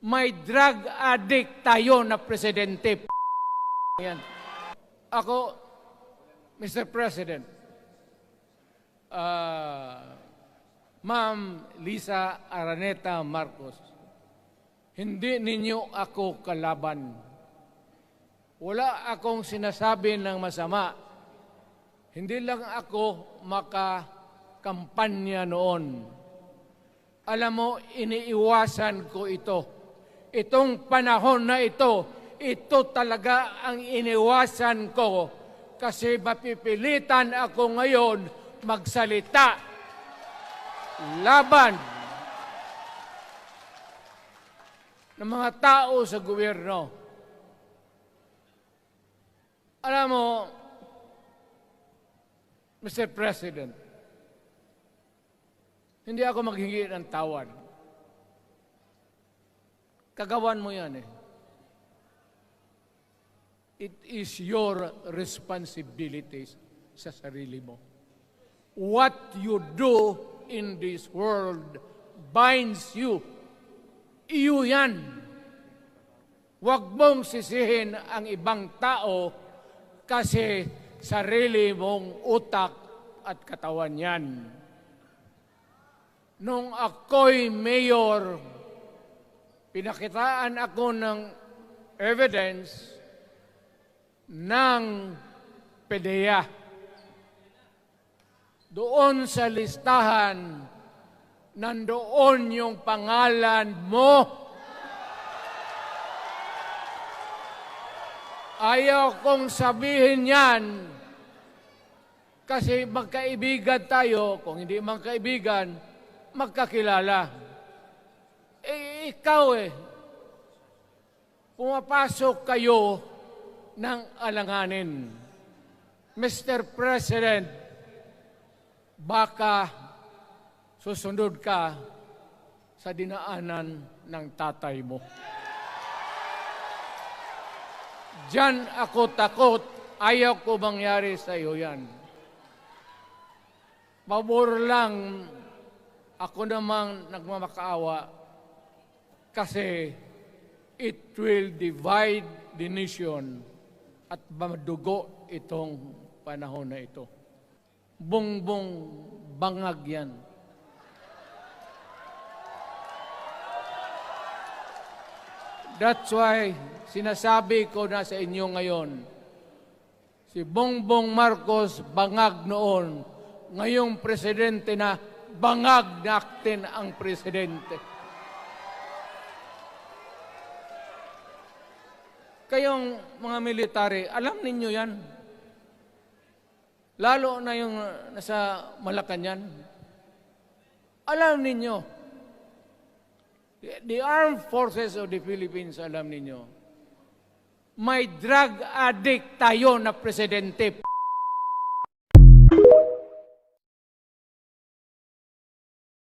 may drug addict tayo na presidente. Yan. Ako, Mr. President, Ma'am Lisa Araneta Marcos, hindi ninyo ako kalaban. Wala akong sinasabi ng masama. Hindi lang ako makakampanya noon. Alam mo, iniiwasan ko ito. Itong panahon na ito talaga ang iniwasan ko kasi mapipilitan ako ngayon magsalita laban ng mga tao sa gobyerno. Alam mo, Mr. President, hindi ako maghingi ng tawad. Kagawan mo yan eh. It is your responsibility sa sarili mo. What you do in this world binds you. Iyo yan. Huwag mong sisihin ang ibang tao kasi sarili mong utak at katawan yan. Nung ako'y mayor, pinakitaan ako ng evidence ng PDEA. Doon sa listahan, nandoon yung pangalan mo. Ayaw kong sabihin yan kasi magkaibigan tayo. Kung hindi magkaibigan, magkakilala. Eh, ikaw pumapasok kayo ng alanganin. Mr. President, baka susunod ka sa dinaanan ng tatay mo. Diyan ako takot. Ayaw ko mangyari sa iyo yan. Pabor lang, ako namang nagmamakaawa kasi it will divide the nation at madugo itong panahon na ito. Bongbong bangag yan. That's why sinasabi ko na sa inyo ngayon, si Bongbong Marcos bangag noon, ngayong presidente na bangag natin ang presidente. Kayong mga military, alam ninyo yan. Lalo na yung nasa Malacanang. Alam ninyo. The Armed Forces of the Philippines, alam ninyo. May drug addict tayo na presidente.